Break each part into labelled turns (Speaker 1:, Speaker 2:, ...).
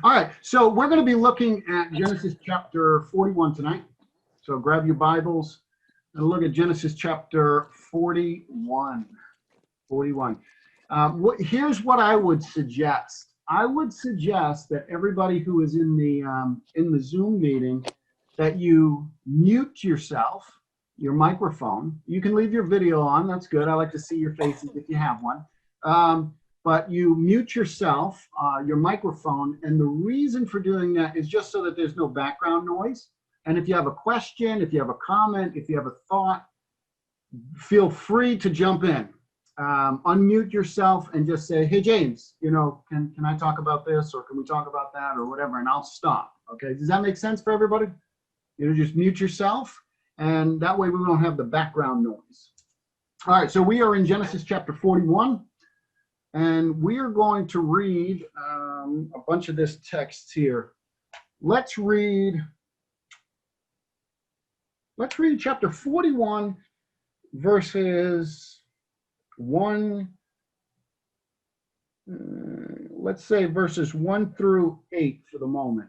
Speaker 1: All right, so we're going to be looking at Genesis chapter 41 tonight. So grab your Bibles and look at Genesis chapter 41. 41. Here's what I would suggest. I would suggest that everybody who is in the Zoom meeting, that you mute yourself, your microphone. You can leave your video on. That's good. I like to see your faces if you have one. But you mute yourself, your microphone, and the reason for doing that is just so that there's no background noise. And if you have a question, if you have a comment, if you have a thought, feel free to jump in. Unmute yourself and just say, hey, James, can I talk about this, or can we talk about that, or whatever, and I'll stop. Okay, does that make sense for everybody? Just mute yourself, and that way we don't have the background noise. All right, so we are in Genesis chapter 41. And we are going to read a bunch of this text here. Let's read chapter 41, verses 1. Let's say verses 1 through 8 for the moment.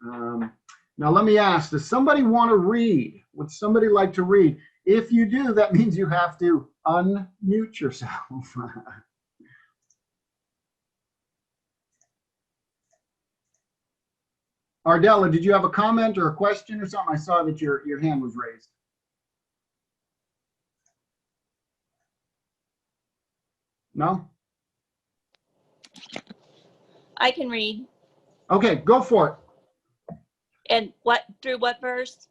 Speaker 1: Now let me ask, does somebody want to read? Would somebody like to read? If you do, that means you have to unmute yourself. Ardella, did you have a comment or a question or something? I saw that your hand was raised. No?
Speaker 2: I can read.
Speaker 1: Okay, go for it.
Speaker 2: And through what verse?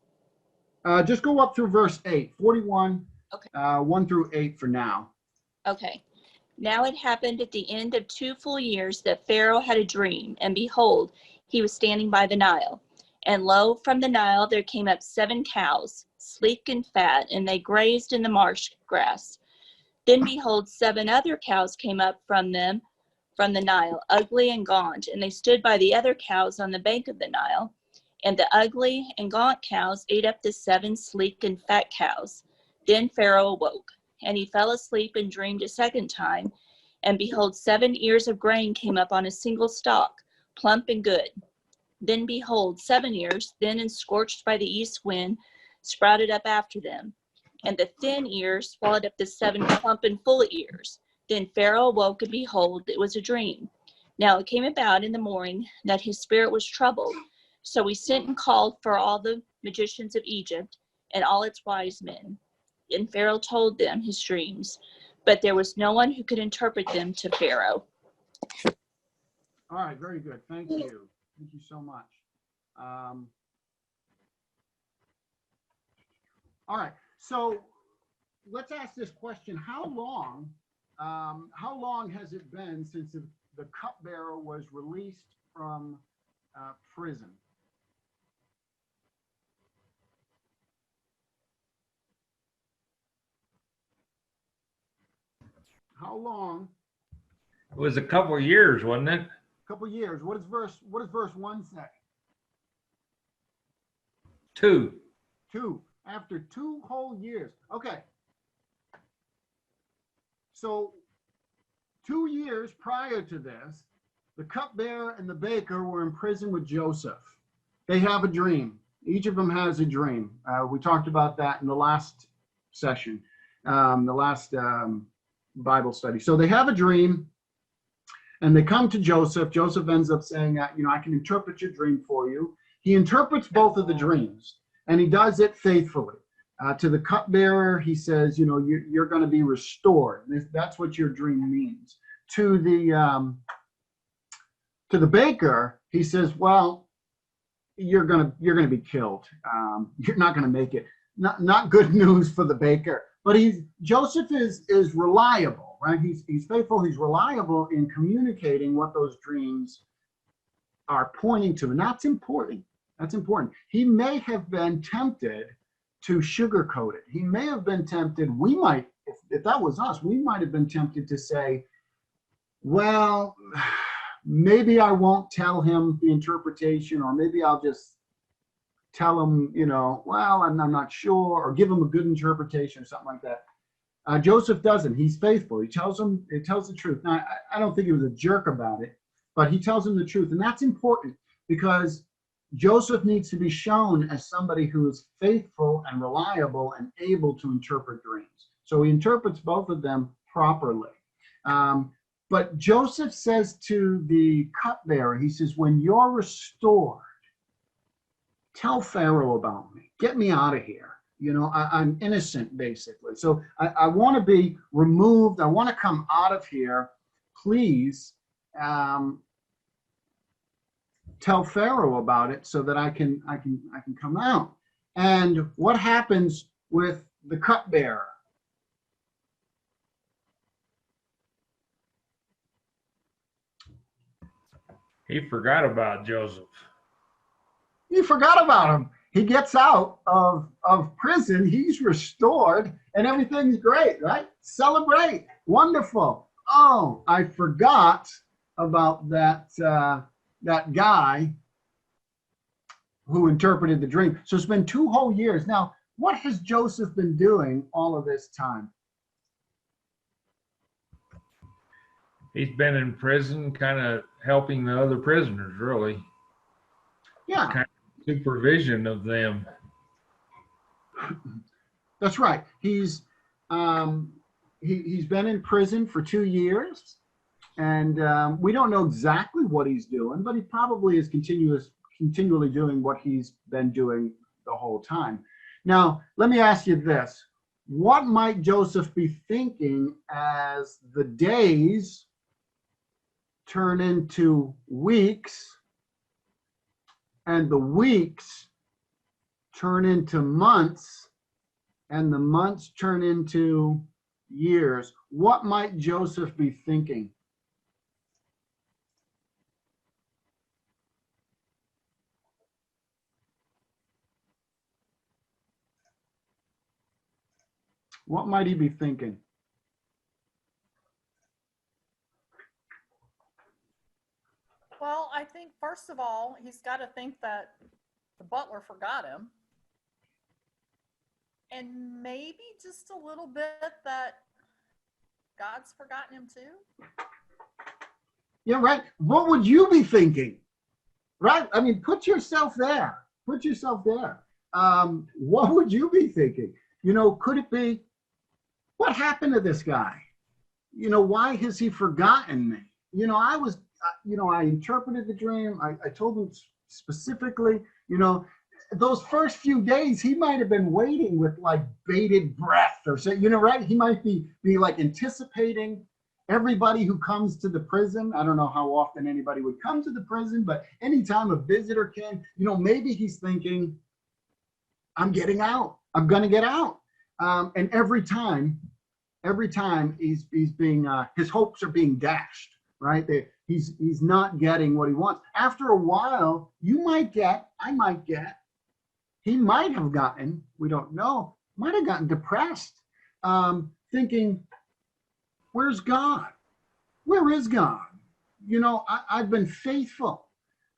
Speaker 1: Just go up through verse 8, 41,
Speaker 2: okay.
Speaker 1: 1 through 8 for now.
Speaker 2: Okay. Now it happened at the end of 2 full years that Pharaoh had a dream, and behold, he was standing by the Nile. And lo, from the Nile there came up 7 cows, sleek and fat, and they grazed in the marsh grass. Then behold, 7 other cows came up from the Nile, ugly and gaunt, and they stood by the other cows on the bank of the Nile. And the ugly and gaunt cows ate up the 7 sleek and fat cows. Then Pharaoh awoke, and he fell asleep and dreamed a second time. And behold, 7 ears of grain came up on a single stalk, plump and good. Then behold, 7 ears, thin and scorched by the east wind, sprouted up after them. And the thin ears swallowed up the 7 plump and full ears. Then Pharaoh awoke, and behold, it was a dream. Now it came about in the morning that his spirit was troubled. So he sent and called for all the magicians of Egypt and all its wise men. And Pharaoh told them his dreams, but there was no one who could interpret them to Pharaoh.
Speaker 1: All right, very good. Thank you. Thank you so much. All right, so let's ask this question. How long has it been since the cupbearer was released from prison? How long?
Speaker 3: It was a couple of years, wasn't it?
Speaker 1: A couple of years. What does verse 1 say?
Speaker 3: 2.
Speaker 1: 2. After 2 whole years. Okay. So 2 years prior to this, the cupbearer and the baker were in prison with Joseph. They have a dream. Each of them has a dream. We talked about that in the last session, the last Bible study. So they have a dream, and they come to Joseph. Joseph ends up saying, I can interpret your dream for you. He interprets both of the dreams, and he does it faithfully. To the cupbearer, he says, you're going to be restored. That's what your dream means. To the baker, he says, well, you're going to be killed. You're not going to make it. Not good news for the baker. But Joseph is reliable, right? He's faithful. He's reliable in communicating what those dreams are pointing to, and that's important. That's important. He may have been tempted to sugarcoat it. He may have been tempted. We might, if that was us, we might have been tempted to say, well, maybe I won't tell him the interpretation, or maybe I'll just tell him, well, I'm not sure, or give him a good interpretation or something like that. Joseph doesn't. He's faithful. He tells the truth. Now, I don't think he was a jerk about it, but he tells him the truth. And that's important because Joseph needs to be shown as somebody who is faithful and reliable and able to interpret dreams. So he interprets both of them properly. But Joseph says to the cupbearer, he says, when you're restored, tell Pharaoh about me. Get me out of here. You know, I'm innocent, basically. So I want to be removed. I want to come out of here. Please tell Pharaoh about it so that I can come out. And what happens with the cupbearer?
Speaker 3: He forgot about Joseph.
Speaker 1: He forgot about him. He gets out of prison. He's restored, and everything's great, right? Celebrate. Wonderful. Oh, I forgot about that guy who interpreted the dream. So it's been 2 whole years. Now, what has Joseph been doing all of this time?
Speaker 3: He's been in prison, kind of helping the other prisoners, really.
Speaker 1: Yeah.
Speaker 3: Kind of supervision of them.
Speaker 1: That's right. He's been in prison for 2 years, and we don't know exactly what he's doing, but he probably is continually doing what he's been doing the whole time. Now, let me ask you this. What might Joseph be thinking as the days turn into weeks and the weeks turn into months and the months turn into years? What might Joseph be thinking? What might he be thinking?
Speaker 4: Well, I think first of all, he's got to think that the butler forgot him. And maybe just a little bit that God's forgotten him too.
Speaker 1: Yeah, right. What would you be thinking? Right? I mean, put yourself there. Put yourself there. What would you be thinking? You know, could it be, what happened to this guy? You know, why has he forgotten me? You know, I interpreted the dream. I told him specifically, you know, those first few days, he might have been waiting with like bated breath or so, you know, right? He might be like anticipating everybody who comes to the prison. I don't know how often anybody would come to the prison, but anytime a visitor came, you know, maybe he's thinking, I'm getting out. I'm going to get out. And every time he's being, his hopes are being dashed, right? He's not getting what he wants. After a while, I might get, he might have gotten, we don't know, might have gotten depressed, thinking, where's God? Where is God? You know, I've been faithful.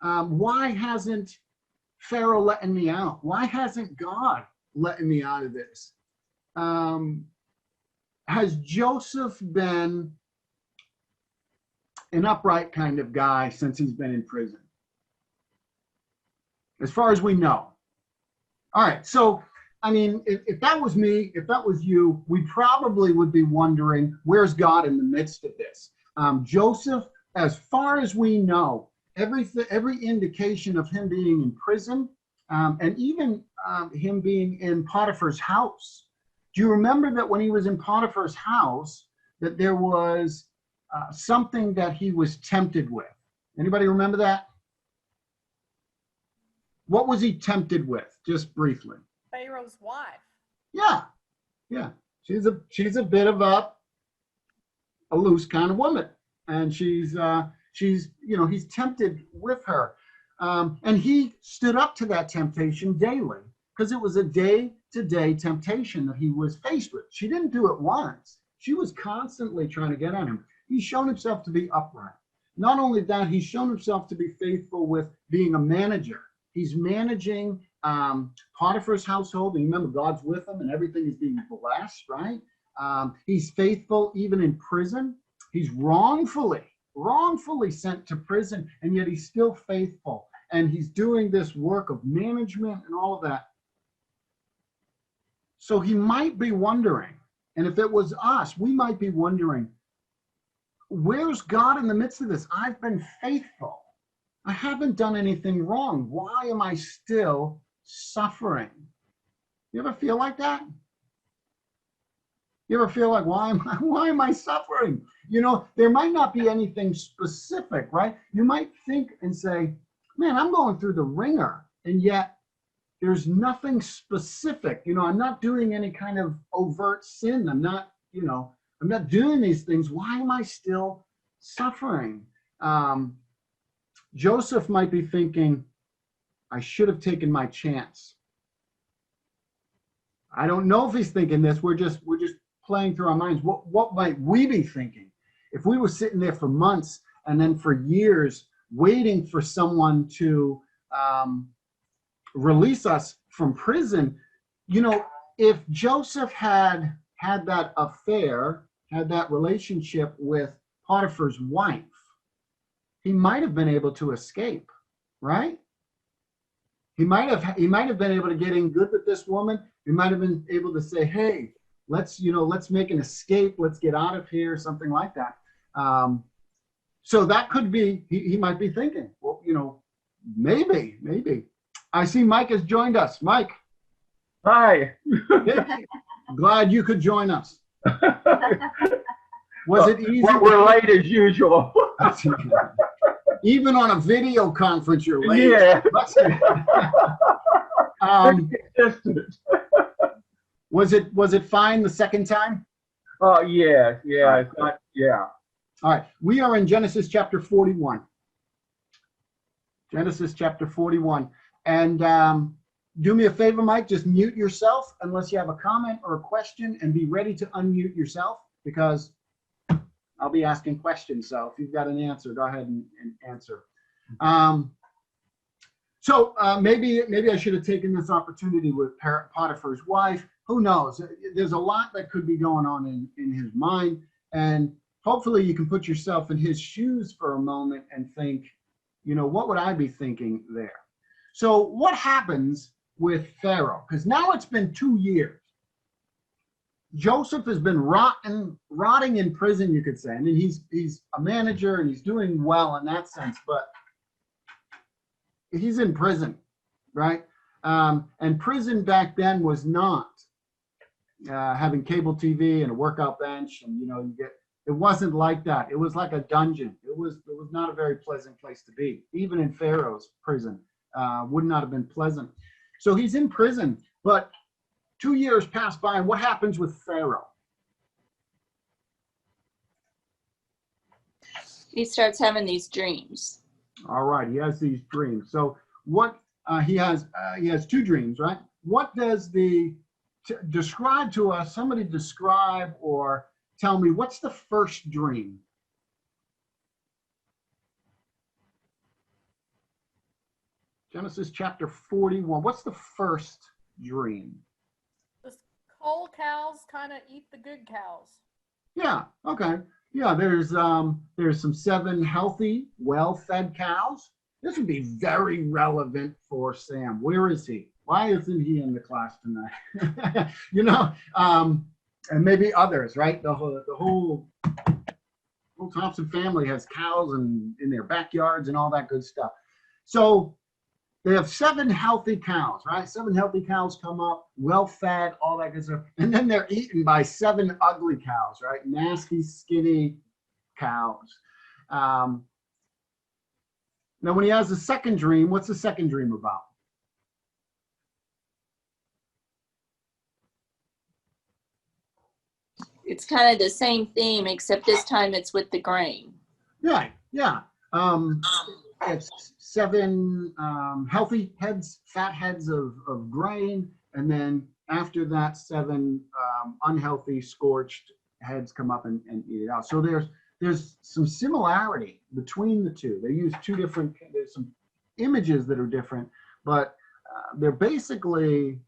Speaker 1: Why hasn't Pharaoh letting me out? Why hasn't God letting me out of this? Has Joseph been an upright kind of guy since he's been in prison? As far as we know. All right, so, I mean, if that was me, if that was you, we probably would be wondering, where's God in the midst of this? Joseph, as far as we know, every indication of him being in prison, and even him being in Potiphar's house. Do you remember that when he was in Potiphar's house, that there was something that he was tempted with? Anybody remember that? What was he tempted with? Just briefly.
Speaker 4: Pharaoh's wife.
Speaker 1: Yeah. She's a bit of a loose kind of woman, and she's you know, he's tempted with her, and he stood up to that temptation daily because it was a day-to-day temptation that he was faced with. She didn't do it once. She was constantly trying to get at him. He's shown himself to be upright. Not only that, he's shown himself to be faithful with being a manager. He's managing Potiphar's household. And remember, God's with him and everything is being blessed, right? He's faithful even in prison. He's wrongfully wrongfully sent to prison, and yet he's still faithful. And he's doing this work of management and all of that. So he might be wondering, and if it was us, we might be wondering, where's God in the midst of this? I've been faithful. I haven't done anything wrong. Why am I still suffering? You ever feel like that? You ever feel like, why am I suffering? You know, there might not be anything specific, right? You might think and say, man, I'm going through the ringer, and yet there's nothing specific. You know, I'm not doing any kind of overt sin. I'm not doing these things. Why am I still suffering? Joseph might be thinking, I should have taken my chance. I don't know if he's thinking this. We're just playing through our minds. What might we be thinking if we were sitting there for months and then for years waiting for someone to release us from prison? You know, if Joseph had that affair, had that relationship with Potiphar's wife, he might have been able to escape, right? He might have been able to get in good with this woman. He might have been able to say, hey, let's make an escape. Let's get out of here, something like that. So that could be, he might be thinking, well, you know, maybe. I see Mike has joined us. Mike.
Speaker 5: Hi.
Speaker 1: Glad you could join us. Was it easy?
Speaker 5: We're late as usual.
Speaker 1: Even on a video conference, you're late.
Speaker 5: Yeah.
Speaker 1: Was it fine the second time?
Speaker 5: Oh, yeah. It's not, yeah.
Speaker 1: All right. We are in Genesis chapter 41. Genesis chapter 41. And do me a favor, Mike, just mute yourself unless you have a comment or a question, and be ready to unmute yourself, because I'll be asking questions. So if you've got an answer, go ahead and answer. So maybe I should have taken this opportunity with Potiphar's wife. Who knows? There's a lot that could be going on in his mind. And hopefully you can put yourself in his shoes for a moment and think, you know, what would I be thinking there? So what happens with Pharaoh? Because now it's been 2 years. Joseph has been rotting in prison, you could say. I mean, he's a manager and he's doing well in that sense, but he's in prison, right? And prison back then was not having cable TV and a workout bench, and it wasn't like that. It was like a dungeon. It was not a very pleasant place to be. Even in Pharaoh's prison, would not have been pleasant. So he's in prison, but 2 years pass by, and what happens with Pharaoh?
Speaker 2: He starts having these dreams.
Speaker 1: All right, he has these dreams. So what he has 2 dreams, right? What does describe to us? Somebody describe or tell me, what's the first dream? Genesis chapter 41. What's the first dream?
Speaker 4: The cold cows kind of eat the good cows.
Speaker 1: Yeah, okay. Yeah, there's some 7 healthy, well-fed cows. This would be very relevant for Sam. Where is he? Why isn't he in the class tonight? And maybe others, right? The whole Thompson family has cows in their backyards and all that good stuff. So they have 7 healthy cows, right? 7 healthy cows come up, well-fed, all that good stuff. And then they're eaten by 7 ugly cows, right? Nasty, skinny cows. Now, when he has the second dream, what's the second dream about?
Speaker 2: It's kind of the same theme, except this time it's with the grain.
Speaker 1: Yeah. It's 7 healthy heads, fat heads of grain, and then after that, 7 unhealthy, scorched heads come up and eat it out. So there's some similarity between the two. They use 2 different. There's some images that are different, but they're basically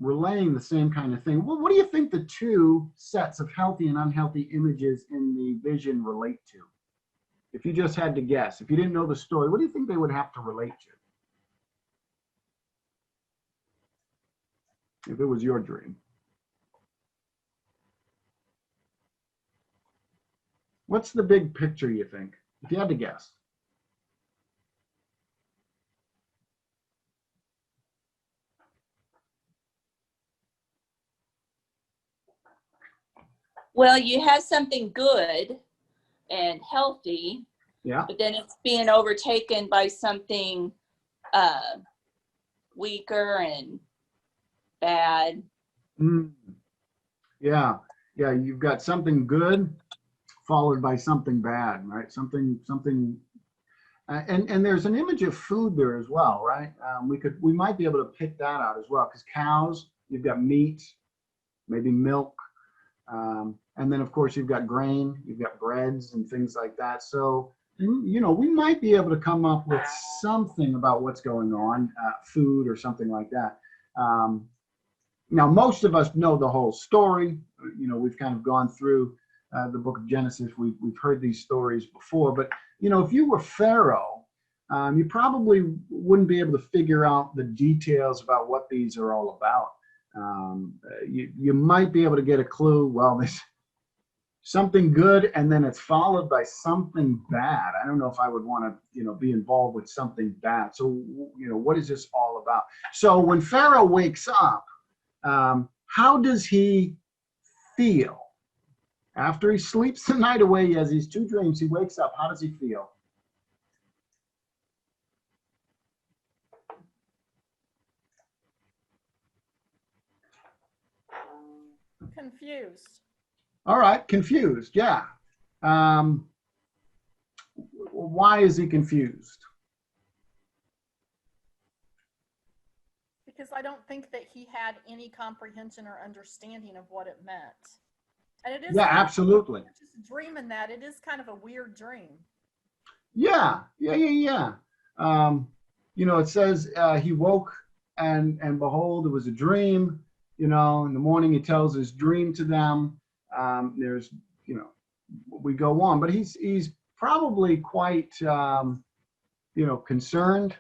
Speaker 1: relaying the same kind of thing. Well, what do you think the 2 sets of healthy and unhealthy images in the vision relate to? If you just had to guess, if you didn't know the story, what do you think they would have to relate to? If it was your dream. What's the big picture, you think? If you had to guess.
Speaker 2: Well, you have something good and healthy,
Speaker 1: Yeah.
Speaker 2: but then it's being overtaken by something weaker and bad.
Speaker 1: Mm. Yeah. Yeah. You've got something good followed by something bad, right? Something. And there's an image of food there as well, right? We might be able to pick that out as well, because cows, you've got meat, maybe milk, and then of course you've got grain, you've got breads and things like that. So we might be able to come up with something about what's going on, food or something like that. Now most of us know the whole story. We've kind of gone through the book of Genesis. We've heard these stories before, but if you were Pharaoh, you probably wouldn't be able to figure out the details about what these are all about. You might be able to get a clue. Well, there's something good, and then it's followed by something bad. I don't know if I would want to, be involved with something bad. So, what is this all about? So when Pharaoh wakes up, how does he feel? After he sleeps the night away, he has these two dreams. He wakes up. How does he feel?
Speaker 4: Confused.
Speaker 1: All right, confused. Yeah. Why is he confused?
Speaker 4: Because I don't think that he had any comprehension or understanding of what it meant. And it is
Speaker 1: Yeah,
Speaker 4: kind of-
Speaker 1: absolutely.
Speaker 4: just dreaming that. It is kind of a weird dream.
Speaker 1: Yeah. It says he woke and behold, it was a dream. In the morning he tells his dream to them. There's, we go on, but he's probably quite, concerned,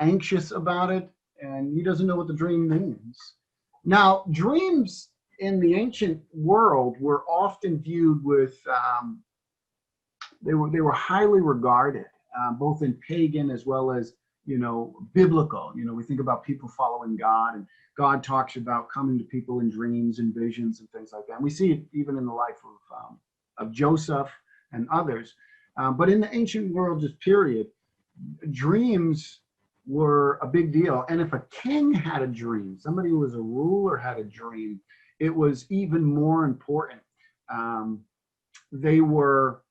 Speaker 1: anxious about it, and he doesn't know what the dream means. Now, dreams in the ancient world were often viewed with, they were highly regarded, both in pagan as well as, biblical. We think about people following God, and God talks about coming to people in dreams and visions and things like that. And we see it even in the life of Joseph and others. But in the ancient world, just period, dreams were a big deal. And if a king had a dream, somebody who was a ruler had a dream, it was even more important. They were,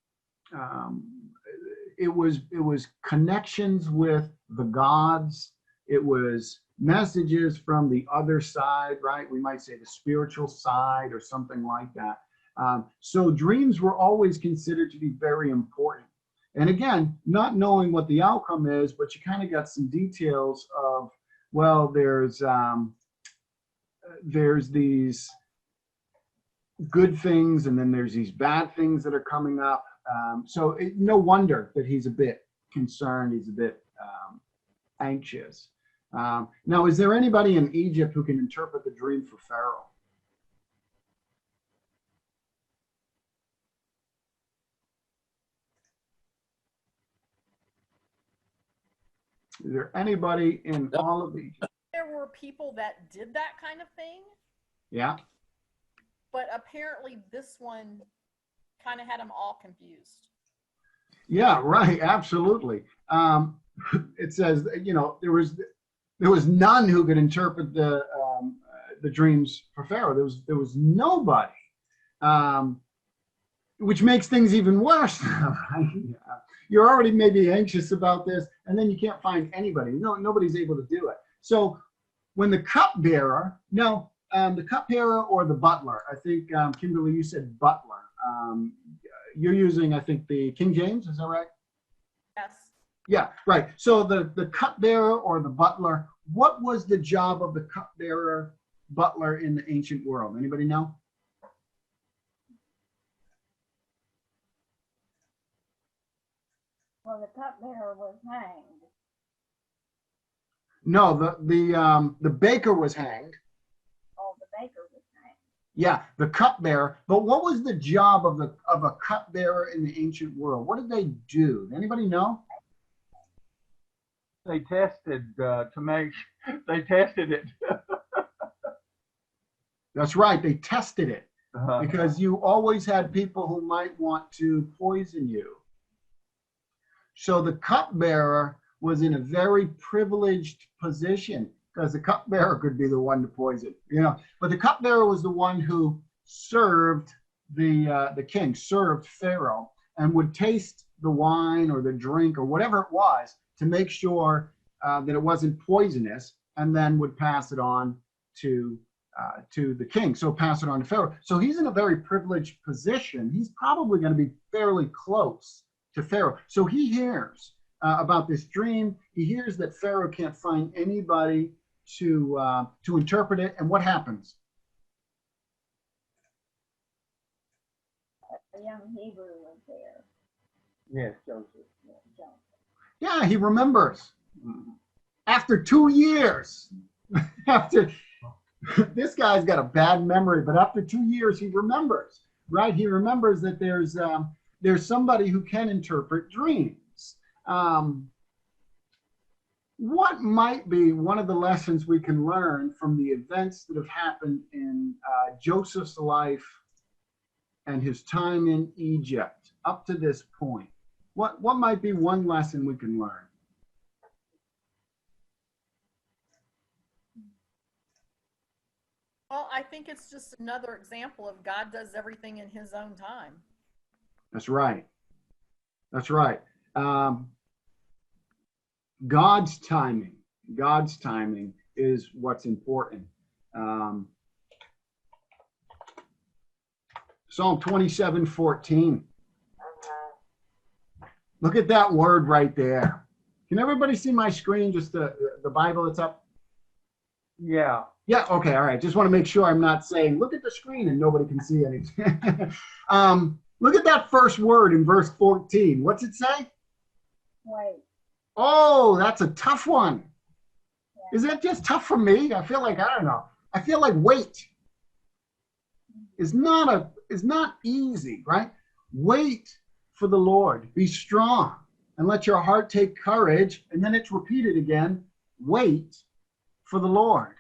Speaker 1: it was connections with the gods. It was messages from the other side, right? We might say the spiritual side or something like that. So dreams were always considered to be very important. And again, not knowing what the outcome is, but you kind of got some details of, well, there's these good things, and then there's these bad things that are coming up. So no wonder that he's a bit concerned. He's a bit anxious. Now, is there anybody in Egypt who can interpret the dream for Pharaoh? Is there anybody in all of Egypt?
Speaker 4: There were people that did that kind of thing,
Speaker 1: Yeah.
Speaker 4: but apparently this one kind of had them all confused.
Speaker 1: Yeah, right. Absolutely. It says, there was none who could interpret the dreams for Pharaoh. There was nobody, which makes things even worse. Right? You're already maybe anxious about this, and then you can't find anybody. Nobody's able to do it. So when the cupbearer, the cupbearer or the butler, I think, Kimberly, you said butler. You're using, I think, the King James, is that right?
Speaker 4: Yes.
Speaker 1: Yeah, right. So the cupbearer or the butler, what was the job of the cupbearer, butler in the ancient world? Anybody know?
Speaker 6: Well, the cupbearer was hanged.
Speaker 1: No, the baker was hanged.
Speaker 6: Oh, the baker was hanged.
Speaker 1: Yeah, the cupbearer. But what was the job of a cupbearer in the ancient world? What did they do? Anybody know?
Speaker 5: They tested they tested it.
Speaker 1: That's right. They tested it
Speaker 5: Uh-huh.
Speaker 1: because you always had people who might want to poison you. So the cupbearer was in a very privileged position because the cupbearer could be the one to poison, But the cupbearer was the one who served the king, served Pharaoh, and would taste the wine or the drink or whatever it was to make sure that it wasn't poisonous, and then would pass it on to the king. So pass it on to Pharaoh. So he's in a very privileged position. He's probably going to be fairly close to Pharaoh. So he hears about this dream. He hears that Pharaoh can't find anybody to interpret it. And what happens?
Speaker 6: A young Hebrew was there.
Speaker 5: Yes, Joseph.
Speaker 6: Yeah, Joseph.
Speaker 1: Yeah, he remembers. After 2 years, after this guy's got a bad memory, but after 2 years, he remembers, right? He remembers that there's somebody who can interpret dreams. What might be one of the lessons we can learn from the events that have happened in Joseph's life and his time in Egypt up to this point? What might be one lesson we can learn?
Speaker 4: Well, I think it's just another example of God does everything in his own time.
Speaker 1: That's right. That's right. God's timing is what's important. Psalm 27:14. Look at that word right there. Can everybody see my screen? Just the Bible that's up?
Speaker 5: Yeah.
Speaker 1: Yeah, okay, all right. Just want to make sure I'm not saying, look at the screen and nobody can see anything. Look at that first word in verse 14. What's it say?
Speaker 6: Wait.
Speaker 1: Oh, that's a tough one. Yeah. Is that just tough for me? I feel like, I don't know. I feel like wait is not easy, right? Wait for the Lord. Be strong and let your heart take courage. And then it's repeated again. Wait for the Lord.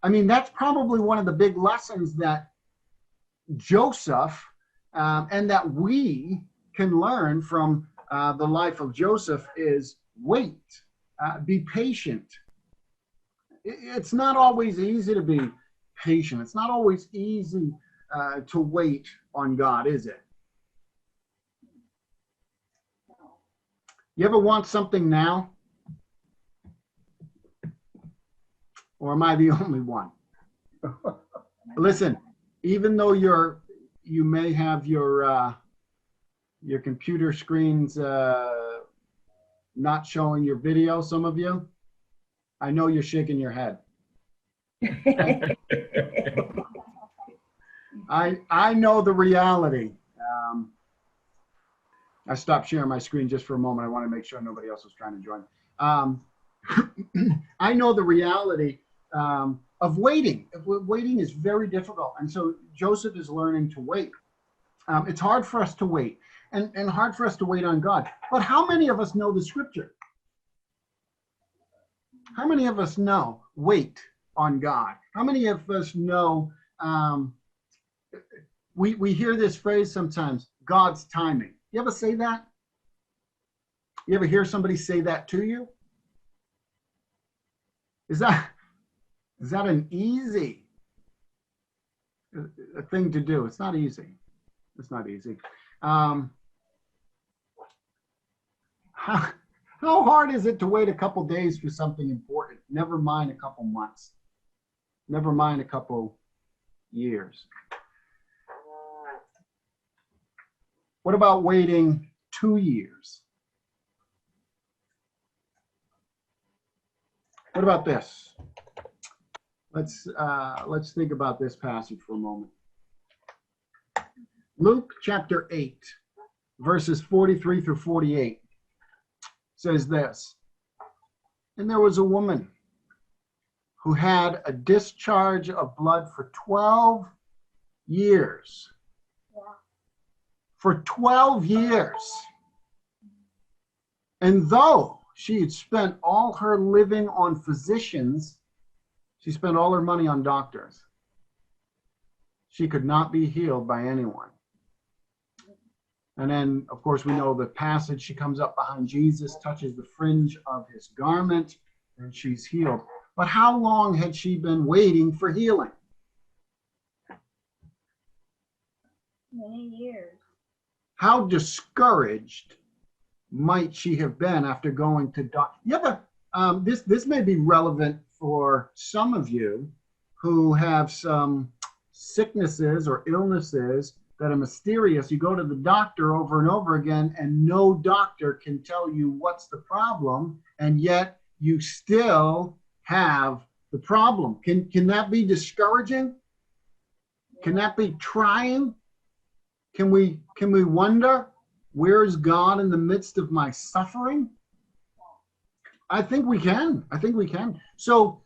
Speaker 1: I mean, that's probably one of the big lessons that Joseph and that we can learn from the life of Joseph is wait, be patient. It's not always easy to be patient. It's not always easy to wait on God, is it? You ever want something now? Or am I the only one? Listen, even though you may have your computer screens not showing your video, some of you, I know you're shaking your head. I know the reality. I stopped sharing my screen just for a moment. I want to make sure nobody else was trying to join. I know the reality of waiting. Waiting is very difficult. And so Joseph is learning to wait. It's hard for us to wait and hard for us to wait on God. But how many of us know the scripture? How many of us know wait on God? How many of us know, we hear this phrase sometimes, God's timing. You ever say that? You ever hear somebody say that to you? Is that an easy thing to do? It's not easy. It's not easy. How hard is it to wait a couple days for something important? Never mind a couple months. Never mind a couple years. What about waiting 2 years? What about this? Let's think about this passage for a moment. Luke chapter 8, verses 43 through 48. says this, and there was a woman who had a discharge of blood for 12 years.
Speaker 6: Yeah.
Speaker 1: For 12 years. And though she had spent all her living on physicians, she spent all her money on doctors. She could not be healed by anyone. And then, of course, we know the passage. She comes up behind Jesus, touches the fringe of his garment, and she's healed. But how long had she been waiting for healing?
Speaker 6: Many years.
Speaker 1: How discouraged might she have been after going to doctor? Yeah, but this may be relevant for some of you who have some sicknesses or illnesses that are mysterious. You go to the doctor over and over again, and no doctor can tell you what's the problem, and yet you still have the problem. Can that be discouraging? Can that be trying? Can we wonder, where is God in the midst of my suffering? I think we can. I think we can. So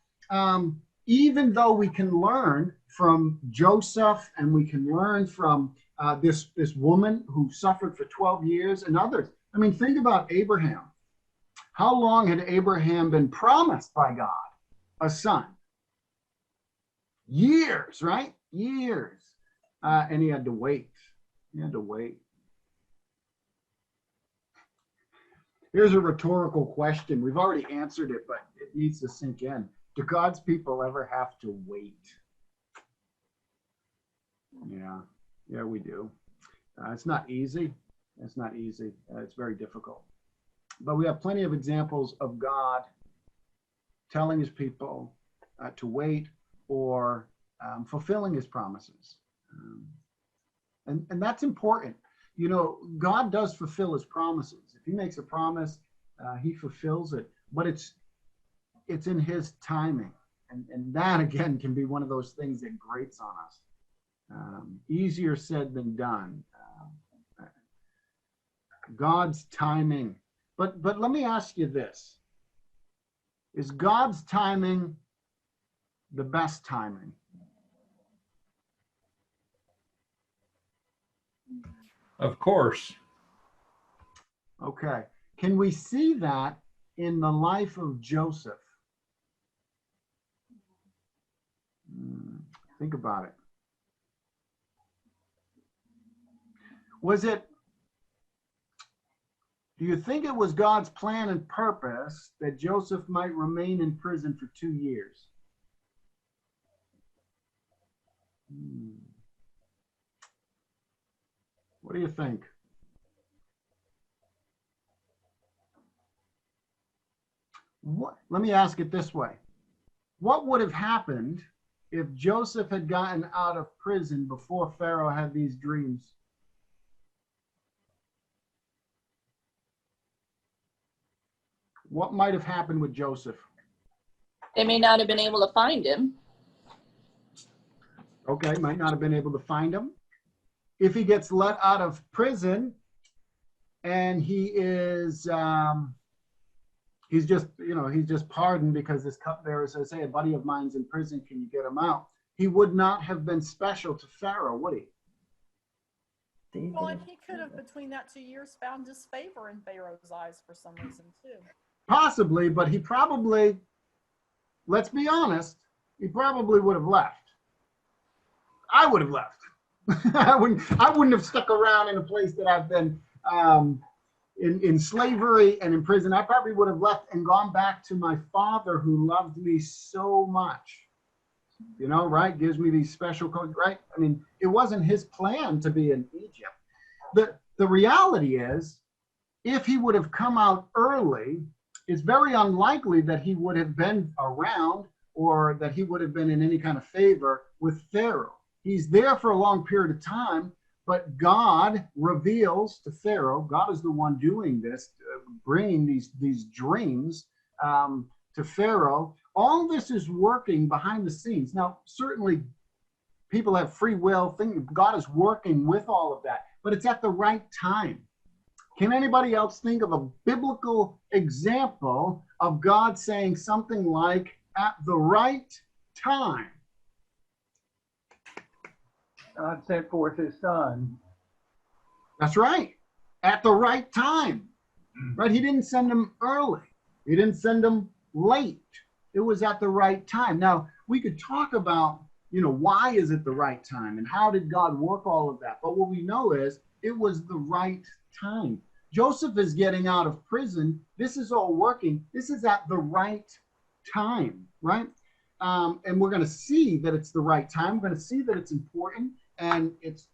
Speaker 1: even though we can learn from Joseph, and we can learn from this woman who suffered for 12 years and others. I mean, think about Abraham. How long had Abraham been promised by God a son? Years, right? Years. And he had to wait. He had to wait. Here's a rhetorical question. We've already answered it, but it needs to sink in. Do God's people ever have to wait? Yeah, we do. It's not easy. It's not easy. It's very difficult. But we have plenty of examples of God telling his people to wait, or fulfilling his promises. And that's important. You know, God does fulfill his promises. If he makes a promise, he fulfills it. But it's in his timing. And that, again, can be one of those things that grates on us. Easier said than done. God's timing. But let me ask you this. Is God's timing the best timing?
Speaker 3: Of course.
Speaker 1: Okay. Can we see that in the life of Joseph? Think about it. Do you think it was God's plan and purpose that Joseph might remain in prison for 2 years? What do you think? Let me ask it this way. What would have happened if Joseph had gotten out of prison before Pharaoh had these dreams? What might have happened with Joseph?
Speaker 2: They may not have been able to find him.
Speaker 1: Okay, might not have been able to find him. If he gets let out of prison and he is, he's just pardoned because this cupbearer says, hey, a buddy of mine's in prison, can you get him out? He would not have been special to Pharaoh, would he?
Speaker 4: Well, and he could have, between that 2 years, found his favor in Pharaoh's eyes for some reason, too.
Speaker 1: Possibly, but he probably, let's be honest, he probably would have left. I would have left. I wouldn't have stuck around in a place that I've been in slavery and in prison. I probably would have left and gone back to my father who loved me so much. You know, right? Gives me these special codes, right? I mean, it wasn't his plan to be in Egypt. The reality is, if he would have come out early, it's very unlikely that he would have been around or that he would have been in any kind of favor with Pharaoh. He's there for a long period of time, but God reveals to Pharaoh, God is the one doing this, bringing these dreams to Pharaoh. All this is working behind the scenes. Now, certainly people have free will. God is working with all of that, but it's at the right time. Can anybody else think of a biblical example of God saying something like, at the right time?
Speaker 5: God sent forth his son.
Speaker 1: That's right. At the right time. Right? He didn't send them early. He didn't send them late. It was at the right time. Now, we could talk about, why is it the right time and how did God work all of that? But what we know is it was the right time. Joseph is getting out of prison. This is all working. This is at the right time, right? And we're going to see that it's the right time. We're going to see that it's important and it's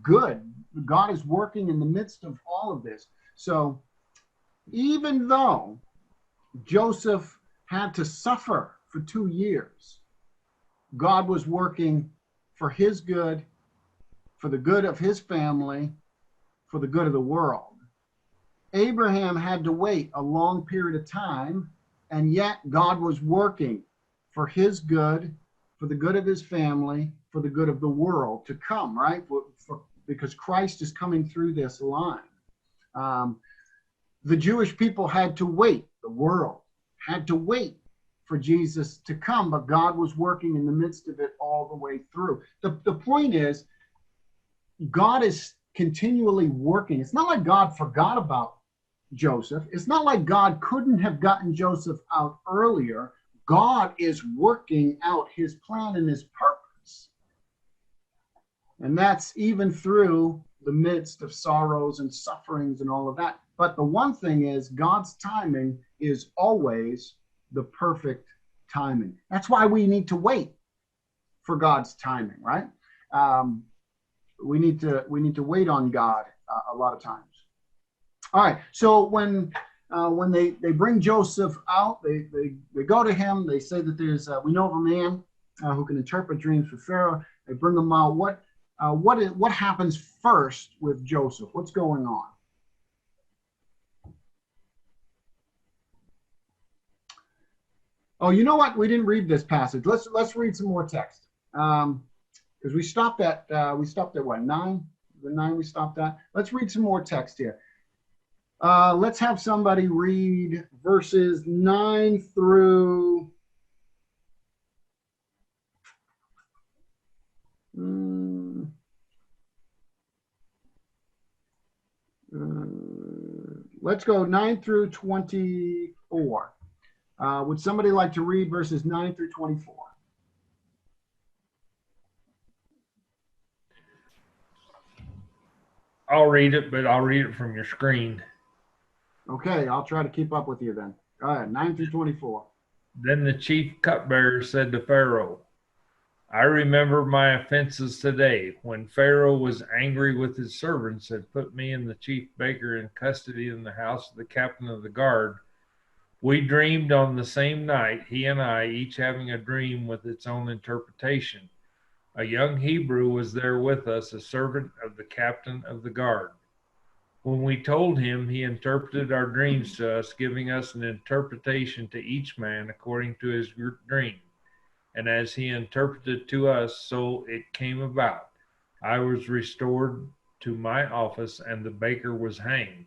Speaker 1: good. God is working in the midst of all of this. So even though Joseph had to suffer for 2 years, God was working for his good, for the good of his family, for the good of the world. Abraham had to wait a long period of time, and yet God was working for his good, for the good of his family, for the good of the world to come, right? Because Christ is coming through this line. The Jewish people had to wait, the world had to wait for Jesus to come, but God was working in the midst of it all the way through. The point is, God is continually working. It's not like God forgot about Joseph. It's not like God couldn't have gotten Joseph out earlier. God is working out his plan and his purpose. And that's even through the midst of sorrows and sufferings and all of that. But the one thing is, God's timing is always the perfect timing. That's why we need to wait for God's timing, right? We need to wait on God a lot of times. All right. So when they bring Joseph out, they go to him. They say that there's we know of a man who can interpret dreams for Pharaoh. They bring him out. What happens first with Joseph? What's going on? Oh, you know what? We didn't read this passage. Let's read some more text. Because we stopped at what, 9? The 9 we stopped at. Let's read some more text here. Let's have somebody read verses 9 through let's go 9 through 24. Would somebody like to read verses 9 through 24?
Speaker 3: I'll read it, but I'll read it from your screen.
Speaker 1: Okay, I'll try to keep up with you then. Go ahead, 9 through 24.
Speaker 3: Then the chief cupbearer said to Pharaoh, I remember my offenses today, when Pharaoh was angry with his servants and put me and the chief baker in custody in the house of the captain of the guard. We dreamed on the same night, he and I, each having a dream with its own interpretation. A young Hebrew was there with us, a servant of the captain of the guard. When we told him, he interpreted our dreams to us, giving us an interpretation to each man according to his dream. And as he interpreted to us, so it came about. I was restored to my office, and the baker was hanged.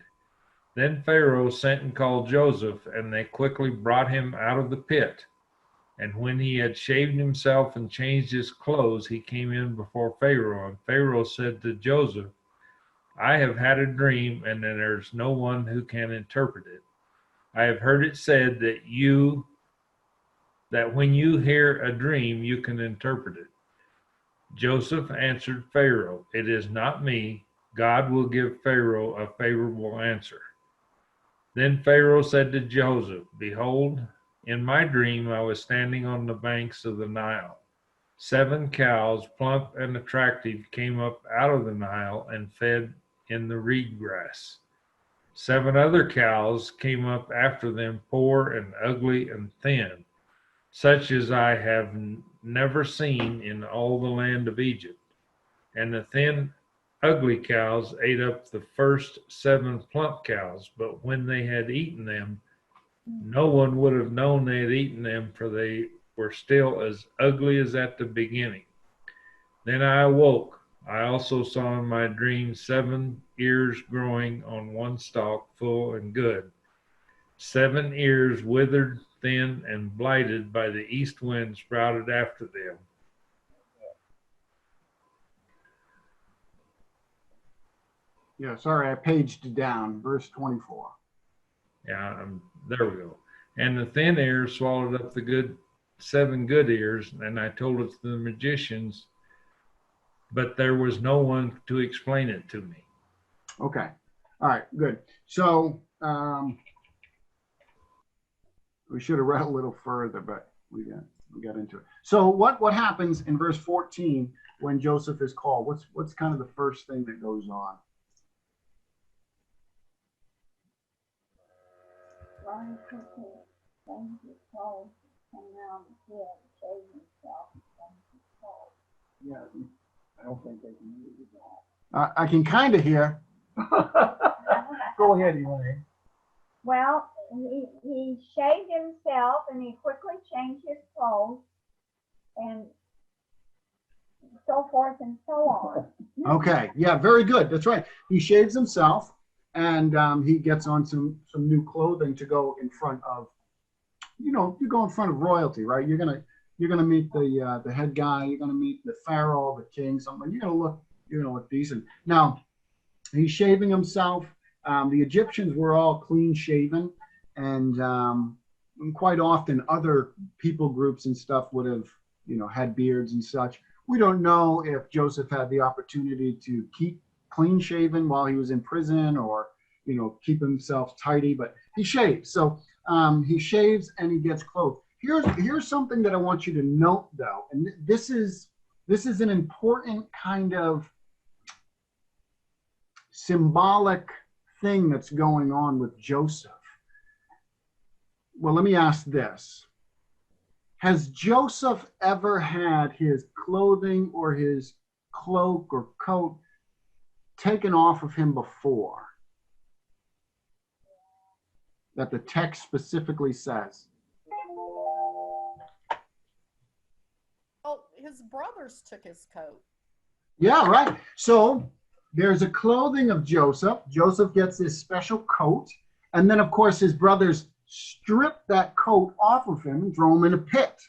Speaker 3: Then Pharaoh sent and called Joseph, and they quickly brought him out of the pit. And when he had shaved himself and changed his clothes, he came in before Pharaoh. And Pharaoh said to Joseph, I have had a dream, and there's no one who can interpret it. I have heard it said that when you hear a dream, you can interpret it. Joseph answered Pharaoh, It is not me. God will give Pharaoh a favorable answer. Then Pharaoh said to Joseph, Behold, in my dream I was standing on the banks of the Nile. 7 cows, plump and attractive, came up out of the Nile and fed in the reed grass. 7 other cows came up after them, poor and ugly and thin, such as I have never seen in all the land of Egypt. And the thin, ugly cows ate up the first 7 plump cows, but when they had eaten them, no one would have known they had eaten them, for they were still as ugly as at the beginning. Then I awoke. I also saw in my dream 7 ears growing on one stalk, full and good. 7 ears withered, thin, and blighted by the east wind sprouted after them.
Speaker 1: Yeah, sorry, I paged down. Verse 24.
Speaker 3: Yeah, there we go. And the thin ears swallowed up the 7 good ears, and I told it to the magicians, but there was no one to explain it to me.
Speaker 1: Okay. All right, good. So we should have read a little further, but we got into it. So what happens in verse 14 when Joseph is called? What's kind of the first thing that goes on?
Speaker 6: Ron took his, changed his clothes, came out of the bed, shaved himself, and changed his clothes.
Speaker 1: Yeah, I don't think they can do that. I can kind of hear.
Speaker 5: Go ahead, Elaine.
Speaker 6: Well, he shaved himself and he quickly changed his clothes and so forth and so on.
Speaker 1: Okay, yeah, very good. That's right. He shaves himself and he gets on some new clothing to go in front of, you go in front of royalty, right? You're gonna meet the head guy. You're gonna meet the pharaoh, the king, something. You're gonna look decent. Now, he's shaving himself. The Egyptians were all clean shaven, and quite often other people groups and stuff would have, had beards and such. We don't know if Joseph had the opportunity to keep clean shaven while he was in prison, or keep himself tidy, but he shaves. So he shaves and he gets clothed. Here's something that I want you to note, though, and this is an important kind of symbolic thing that's going on with Joseph. Well, let me ask this. Has Joseph ever had his clothing or his cloak or coat taken off of him before? That the text specifically says.
Speaker 4: Oh, his brothers took his coat.
Speaker 1: Yeah, right. So there's a clothing of Joseph. Joseph gets this special coat. And then, of course, his brothers strip that coat off of him and throw him in a pit.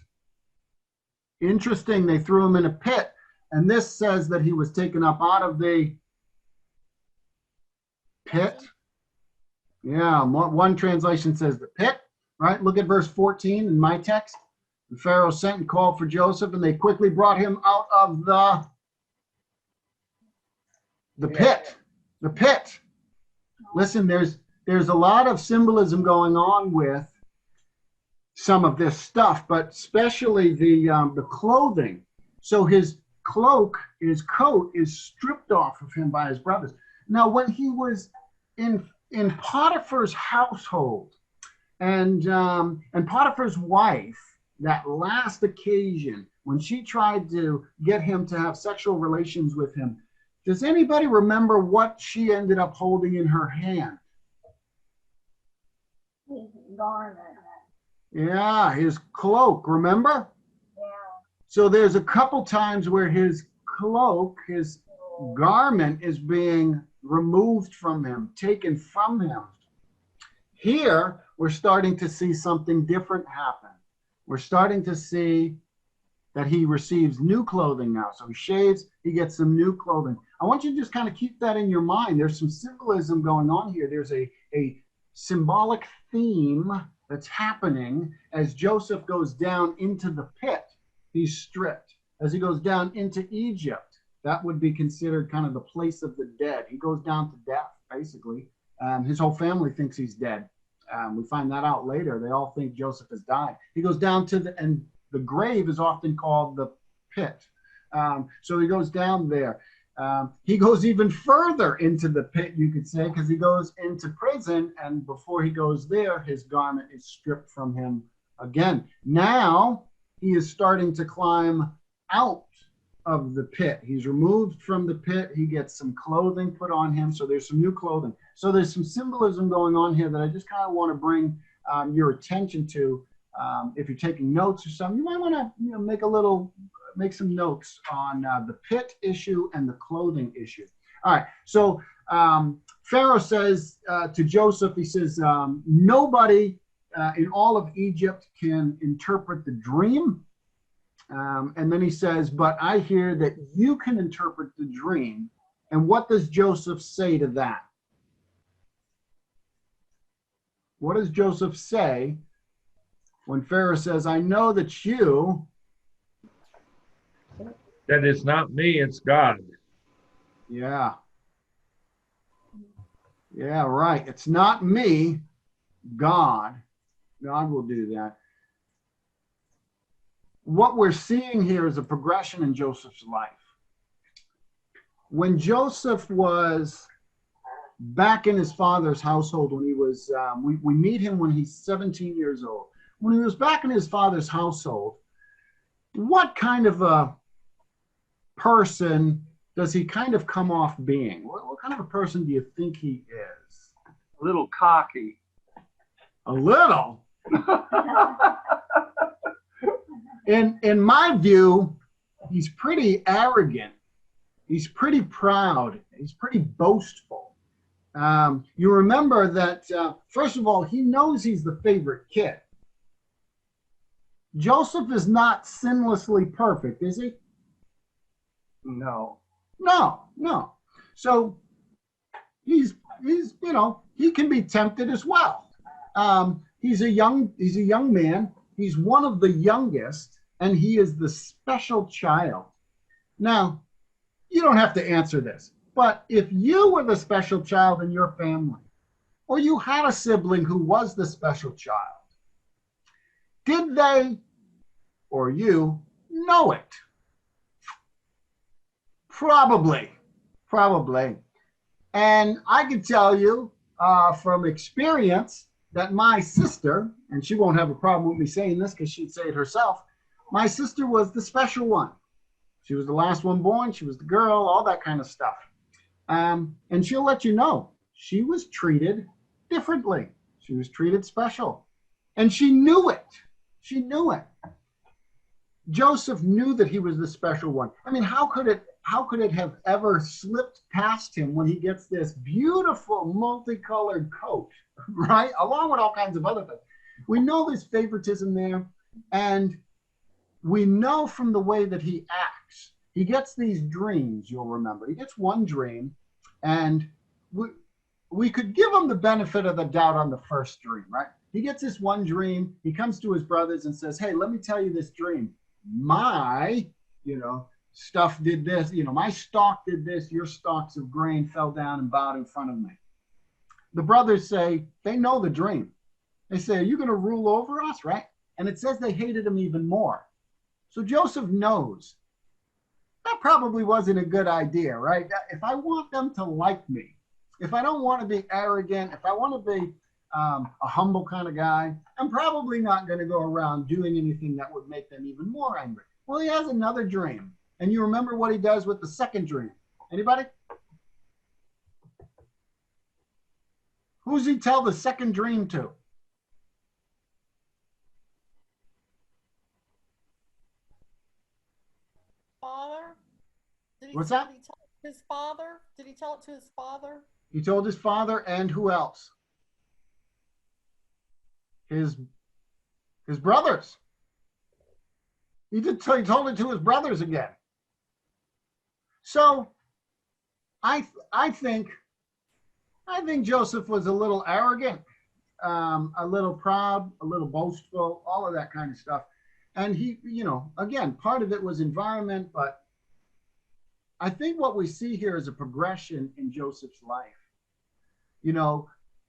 Speaker 1: Interesting, they threw him in a pit. And this says that he was taken up out of the pit. Yeah, one translation says the pit, right? Look at verse 14 in my text. The Pharaoh sent and called for Joseph, and they quickly brought him out of the pit. The pit. Listen, there's a lot of symbolism going on with some of this stuff, but especially the clothing. So his cloak, his coat is stripped off of him by his brothers. Now, when he was in Potiphar's household, and Potiphar's wife, that last occasion when she tried to get him to have sexual relations with him, does anybody remember what she ended up holding in her hand?
Speaker 6: His garment.
Speaker 1: Yeah, his cloak, remember?
Speaker 6: Yeah.
Speaker 1: So there's a couple times where his cloak, his garment is being removed from him, taken from him. Here, we're starting to see something different happen. We're starting to see that he receives new clothing now. So he shaves, he gets some new clothing. I want you to just kind of keep that in your mind. There's some symbolism going on here. There's a symbolic theme that's happening as Joseph goes down into the pit. He's stripped. As he goes down into Egypt, that would be considered kind of the place of the dead. He goes down to death, basically. His whole family thinks he's dead. We find that out later. They all think Joseph has died. He goes down to and the grave is often called the pit. So he goes down there. He goes even further into the pit, you could say, because he goes into prison, and before he goes there, his garment is stripped from him again. Now he is starting to climb out of the pit. He's removed from the pit. He gets some clothing put on him. So there's some new clothing. So there's some symbolism going on here that I just kind of want to bring your attention to. If you're taking notes or something, you might want to make a little make some notes on the pit issue and the clothing issue. All right, so Pharaoh says to Joseph, he says, nobody in all of Egypt can interpret the dream. And then he says, but I hear that you can interpret the dream. And what does Joseph say to that? What does Joseph say when Pharaoh says, I know that you...
Speaker 3: That it's not me, it's God.
Speaker 1: Yeah. Yeah, right. It's not me, God. God will do that. What we're seeing here is a progression in Joseph's life. When Joseph was back in his father's household, when he was, we meet him when he's 17 years old. When he was back in his father's household, what kind of a person does he kind of come off being? What kind of a person do you think he is?
Speaker 5: A little cocky.
Speaker 1: A little? In my view, he's pretty arrogant. He's pretty proud. He's pretty boastful. You remember that, first of all, he knows he's the favorite kid. Joseph is not sinlessly perfect, is he?
Speaker 5: No.
Speaker 1: No. So he's he can be tempted as well. He's a young man. He's one of the youngest, and he is the special child. Now, you don't have to answer this, but if you were the special child in your family, or you had a sibling who was the special child, did they or you know it? Probably. And I can tell you from experience that my sister, and she won't have a problem with me saying this because she'd say it herself, my sister was the special one. She was the last one born. She was the girl, all that kind of stuff. And she'll let you know she was treated differently. She was treated special. And she knew it. Joseph knew that he was the special one. I mean, how could it have ever slipped past him when he gets this beautiful multicolored coat, right? Along with all kinds of other things. We know there's favoritism there, and we know from the way that he acts. He gets these dreams, you'll remember. He gets one dream, and we could give him the benefit of the doubt on the first dream, right? He gets this one dream. He comes to his brothers and says, hey, let me tell you this dream. My, stuff did this, my stalk did this, your stalks of grain fell down and bowed in front of me. The brothers say, they know the dream. They say, are you going to rule over us, right? And it says they hated him even more. So Joseph knows that probably wasn't a good idea, right? If I want them to like me, if I don't want to be arrogant, if I want to be a humble kind of guy, I'm probably not going to go around doing anything that would make them even more angry. Well, he has another dream. And you remember what he does with the second dream. Anybody? Who's he tell the second dream to?
Speaker 4: Father?
Speaker 1: What's that?
Speaker 4: Did he tell it to his father? Did he tell it to his father?
Speaker 1: He told his father, and who else? His brothers. He told it to his brothers again. So I think Joseph was a little arrogant, a little proud, a little boastful, all of that kind of stuff. And he, again, part of it was environment, but I think what we see here is a progression in Joseph's life.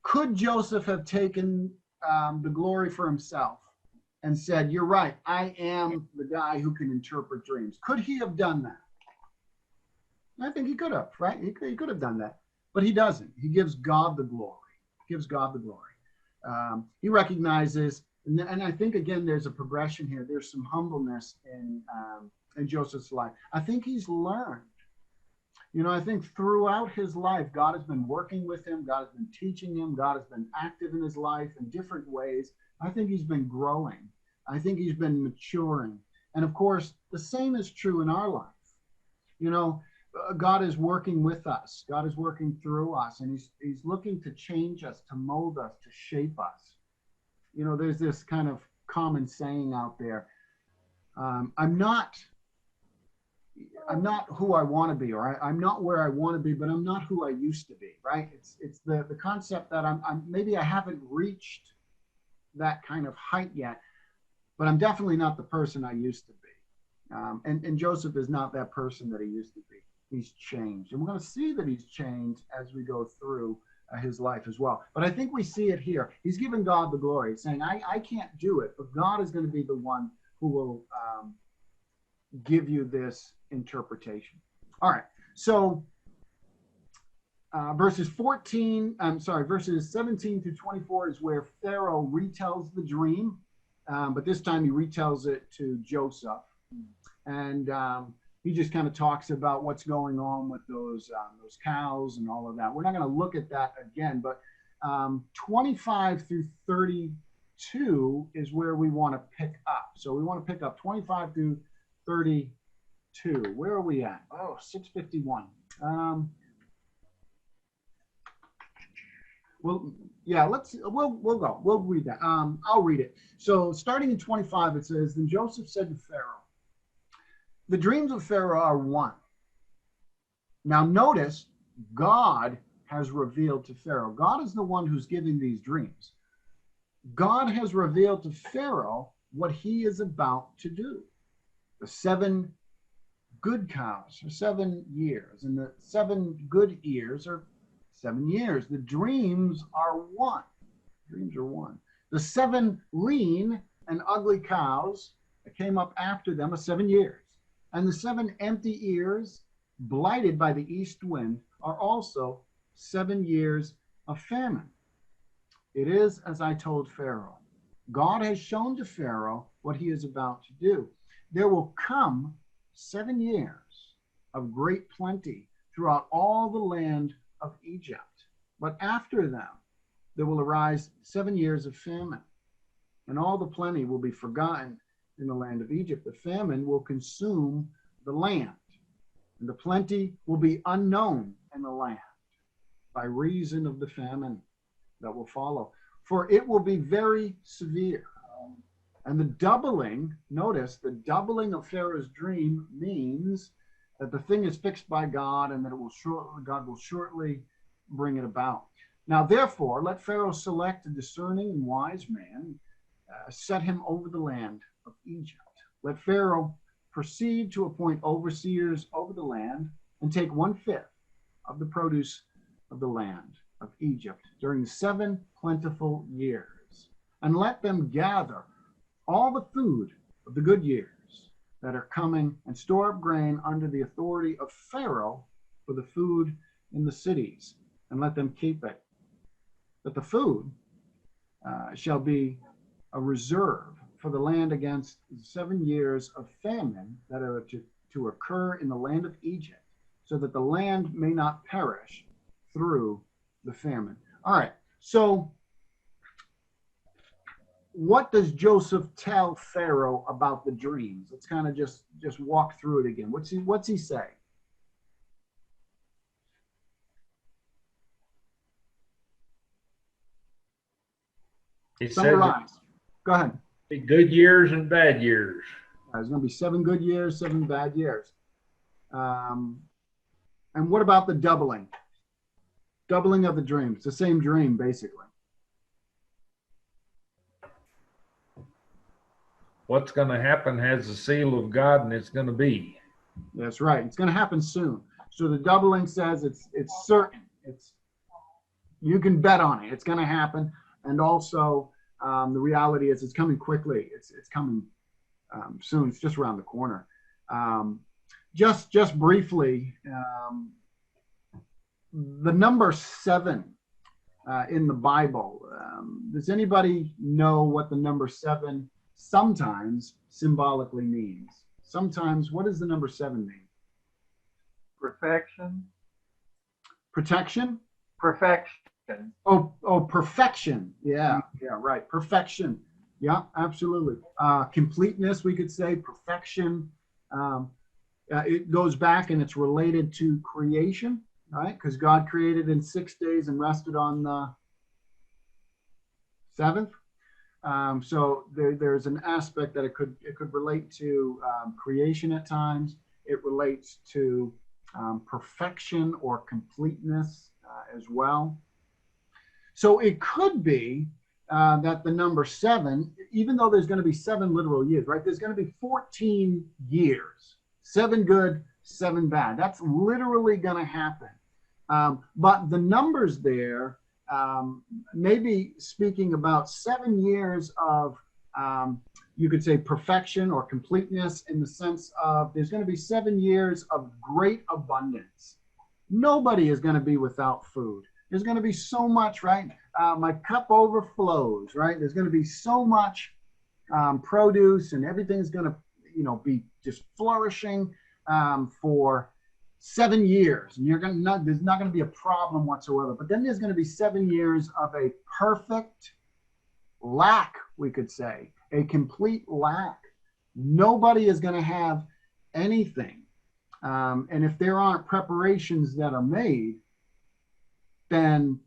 Speaker 1: Could Joseph have taken the glory for himself and said, you're right, I am the guy who can interpret dreams? Could he have done that? I think he could have, right? He could have done that, but he doesn't. He gives God the glory. He recognizes, and I think, again, there's a progression here. There's some humbleness in Joseph's life. I think he's learned. I think throughout his life, God has been working with him. God has been teaching him. God has been active in his life in different ways. I think he's been growing. I think he's been maturing. And of course, the same is true in our life. You know, God is working with us. God is working through us, and he's looking to change us, to mold us, to shape us. You know, there's this kind of common saying out there. I'm not who I want to be, or I'm not where I want to be, but I'm not who I used to be, right? It's the concept that I'm maybe I haven't reached that kind of height yet, but I'm definitely not the person I used to be. And Joseph is not that person that he used to be. He's changed. And we're going to see that he's changed as we go through his life as well. But I think we see it here. He's giving God the glory, saying, I can't do it, but God is going to be the one who will give you this interpretation. All right. So verses 17 through 24 is where Pharaoh retells the dream, but this time he retells it to Joseph. And he just kind of talks about what's going on with those cows and all of that. We're not going to look at that again, but 25 through 32 is where we want to pick up. So we want to pick up 25 through 32. Where are we at? Oh, 6:51. Well, yeah, we'll go. We'll read that. I'll read it. So starting in 25, it says, Then Joseph said to Pharaoh, the dreams of Pharaoh are one. Now notice, God has revealed to Pharaoh. God is the one who's giving these dreams. God has revealed to Pharaoh what he is about to do. The 7 good cows for 7 years, and the 7 good ears are 7 years. The dreams are one. Dreams are one. The 7 lean and ugly cows that came up after them are 7 years. And the 7 empty ears, blighted by the east wind, are also 7 years of famine. It is as I told Pharaoh. God has shown to Pharaoh what he is about to do. There will come 7 years of great plenty throughout all the land of Egypt. But after them, there will arise 7 years of famine, and all the plenty will be forgotten in the land of Egypt. The famine will consume the land, and the plenty will be unknown in the land by reason of the famine that will follow. For it will be very severe. And the doubling, notice, the doubling of Pharaoh's dream means that the thing is fixed by God, and that God will shortly bring it about. Now, therefore, let Pharaoh select a discerning and wise man, set him over the land of Egypt. Let Pharaoh proceed to appoint overseers over the land, and take 1/5 of the produce of the land of Egypt during 7 plentiful years, and let them gather all the food of the good years that are coming, and store up grain under the authority of Pharaoh for the food in the cities, and let them keep it. But the food shall be a reserve for the land against 7 years of famine that are to occur in the land of Egypt, so that the land may not perish through the famine. All right, so what does Joseph tell Pharaoh about the dreams? Let's kind of just walk through it again. What's he say?
Speaker 3: He said
Speaker 1: Summarize. Go ahead.
Speaker 3: good years and bad years.
Speaker 1: There's going to be 7 good years, 7 bad years. And what about the doubling? Doubling of the dreams. It's the same dream, basically.
Speaker 3: What's going to happen has the seal of God, and it's going to be.
Speaker 1: That's right. It's going to happen soon. So the doubling says it's certain. You can bet on it. It's going to happen. And also, the reality is it's coming quickly. It's coming soon. It's just around the corner. Just briefly, the number 7 in the Bible. Does anybody know what the number 7 sometimes symbolically means? Sometimes, what does the number 7 mean?
Speaker 5: Perfection.
Speaker 1: Protection?
Speaker 5: Perfection.
Speaker 1: Oh, perfection. Yeah, right. Perfection. Yeah, absolutely. Completeness, we could say, perfection. It goes back and it's related to creation, right? Because God created in 6 days and rested on the seventh. So there's an aspect that it could relate to creation at times. It relates to perfection or completeness as well. So it could be that the number 7, even though there's going to be 7 literal years, right? There's going to be 14 years, 7 good, 7 bad. That's literally going to happen. But the numbers there maybe speaking about 7 years of, you could say, perfection or completeness, in the sense of there's going to be 7 years of great abundance. Nobody is going to be without food. There's going to be so much, right? My cup overflows, right? There's going to be so much produce, and everything's going to, be just flourishing for 7 years, and there's not going to be a problem whatsoever. But then there's going to be 7 years of a perfect lack, we could say, a complete lack. Nobody is going to have anything. And if there aren't preparations that are made, then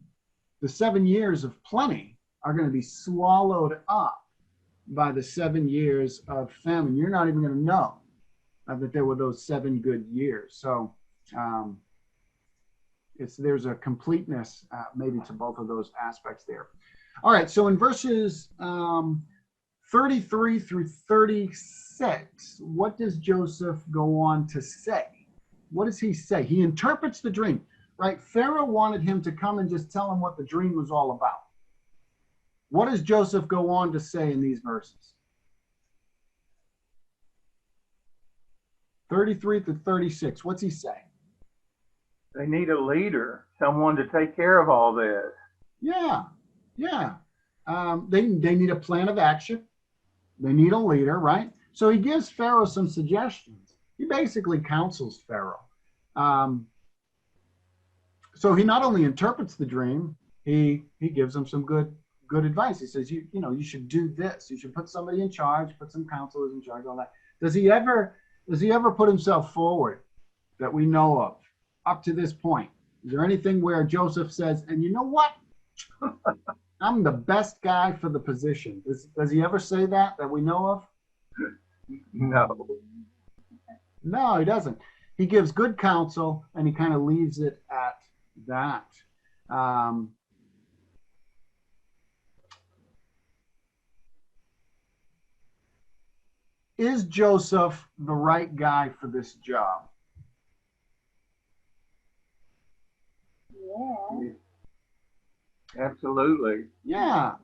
Speaker 1: the 7 years of plenty are going to be swallowed up by the 7 years of famine. You're not even going to know that there were those 7 good years. So there's a completeness maybe to both of those aspects there. All right, so in verses 33 through 36, what does Joseph go on to say? What does he say? He interprets the dream, right? Pharaoh wanted him to come and just tell him what the dream was all about. What does Joseph go on to say in these verses? 33 to 36, what's he say?
Speaker 5: They need a leader, someone to take care of all this.
Speaker 1: Yeah. They need a plan of action. They need a leader, right? So he gives Pharaoh some suggestions. He basically counsels Pharaoh. So he not only interprets the dream, he gives him some good advice. He says, you should do this. You should put somebody in charge, put some counselors in charge, all that. Does he ever put himself forward that we know of up to this point? Is there anything where Joseph says, and you know what? I'm the best guy for the position? Does he ever say that we know of?
Speaker 5: No.
Speaker 1: No, he doesn't. He gives good counsel, and he kind of leaves it at that. Is Joseph the right guy for this job?
Speaker 6: Yeah.
Speaker 5: Absolutely.
Speaker 1: Yeah.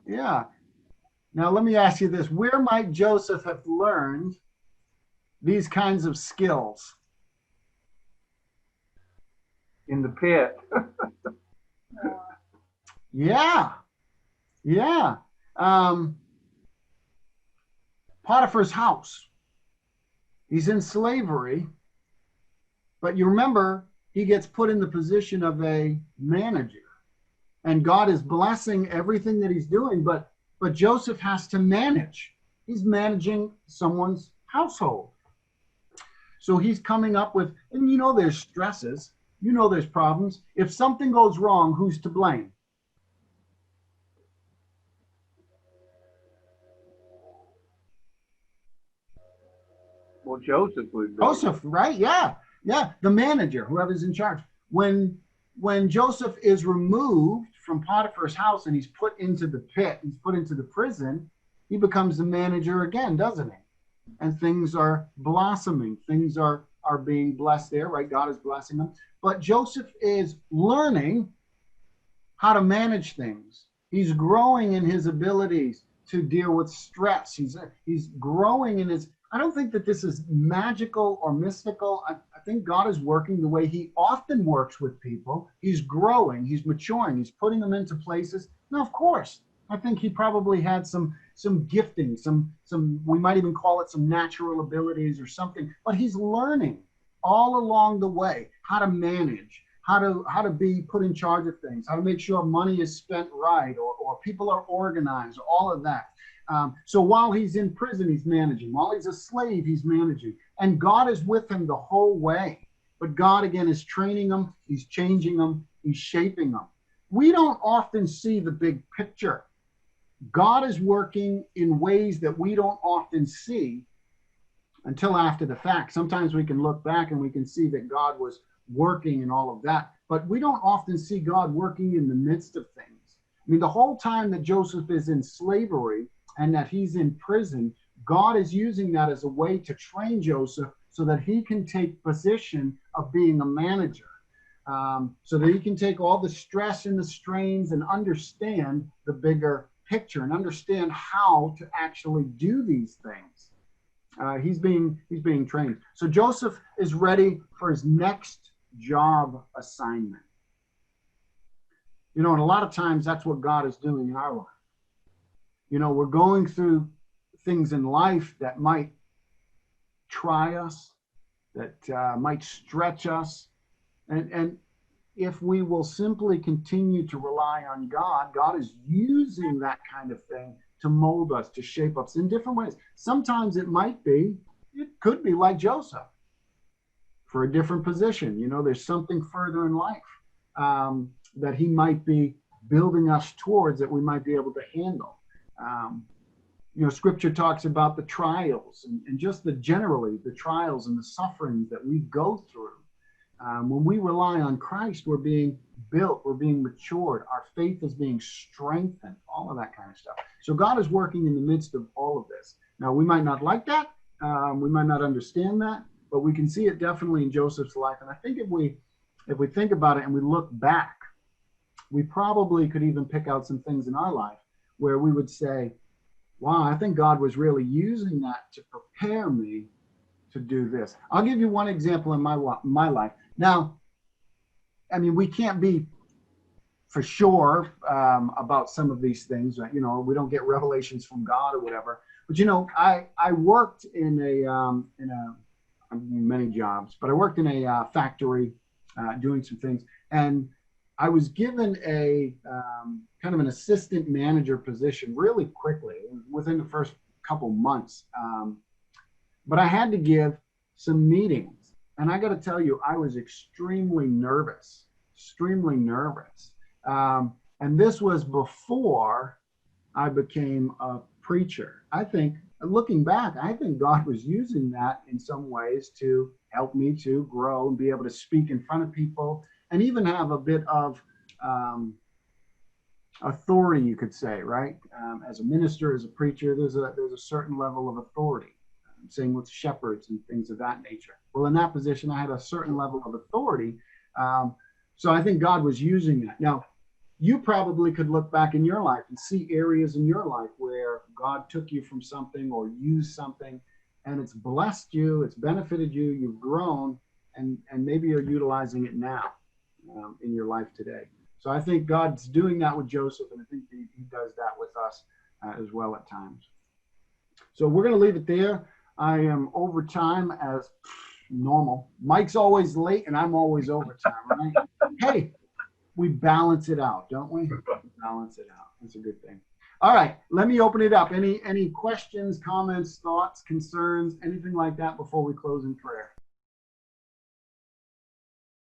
Speaker 1: Now, let me ask you this. Where might Joseph have learned these kinds of skills?
Speaker 5: In the pit.
Speaker 1: Yeah. Potiphar's house. He's in slavery, but you remember he gets put in the position of a manager, and God is blessing everything that he's doing, but Joseph has to manage. He's managing someone's household. So he's coming up with, and there's stresses, there's problems. If something goes wrong, who's to blame?
Speaker 5: Well, Joseph would be.
Speaker 1: Joseph, right? Yeah. The manager, whoever's in charge. When Joseph is removed from Potiphar's house and he's put into the pit, he's put into the prison, he becomes the manager again, doesn't he? And things are blossoming. Things are being blessed there, right? God is blessing them. But Joseph is learning how to manage things. He's growing in his abilities to deal with stress. He's growing in his. I don't think that this is magical or mystical. I think God is working the way he often works with people. He's growing, he's maturing, he's putting them into places. Now, of course, I think he probably had some gifting, some we might even call it some natural abilities or something, but he's learning all along the way how to manage, how to be put in charge of things, how to make sure money is spent right, or people are organized, all of that. So while he's in prison, he's managing. While he's a slave, he's managing. And God is with him the whole way. But God, again, is training him. He's changing him. He's shaping him. We don't often see the big picture. God is working in ways that we don't often see until after the fact. Sometimes we can look back and we can see that God was working and all of that. But we don't often see God working in the midst of things. I mean, the whole time that Joseph is in slavery, and that he's in prison, God is using that as a way to train Joseph so that he can take position of being a manager, so that he can take all the stress and the strains and understand the bigger picture and understand how to actually do these things. He's being trained. So Joseph is ready for his next job assignment. You know, and a lot of times that's what God is doing in our life. You know, we're going through things in life that might try us, that might stretch us. And if we will simply continue to rely on God, God is using that kind of thing to mold us, to shape us in different ways. Sometimes it could be like Joseph for a different position. You know, there's something further in life that he might be building us towards that we might be able to handle. You know, scripture talks about the trials and just generally the trials and the sufferings that we go through. When we rely on Christ, we're being built, we're being matured, our faith is being strengthened, all of that kind of stuff. So God is working in the midst of all of this. Now, we might not like that, we might not understand that, but we can see it definitely in Joseph's life. And I think if we think about it and we look back, we probably could even pick out some things in our life where we would say, wow, I think God was really using that to prepare me to do this. I'll give you one example in my life. Now, I mean, we can't be for sure about some of these things. You know, we don't get revelations from God or whatever. But, you know, I worked in many jobs, but I worked in a factory doing some things. And I was given a kind of an assistant manager position really quickly, within the first couple months. But I had to give some meetings. And I got to tell you, I was extremely nervous. And this was before I became a preacher. I think, looking back, I think God was using that in some ways to help me to grow and be able to speak in front of people and even have a bit of authority, you could say, right? As a minister, as a preacher, there's a certain level of authority. Same with shepherds and things of that nature. Well, in that position, I had a certain level of authority. So I think God was using that. Now, you probably could look back in your life and see areas in your life where God took you from something or used something, and it's blessed you, it's benefited you, you've grown, and maybe you're utilizing it now in your life today. So I think God's doing that with Joseph, and I think he does that with us as well at times. So we're going to leave it there. I am over time as normal. Mike's always late, and I'm always overtime, right? Hey, we balance it out, don't we? Balance it out. That's a good thing. All right, let me open it up. Any questions, comments, thoughts, concerns, anything like that before we close in prayer?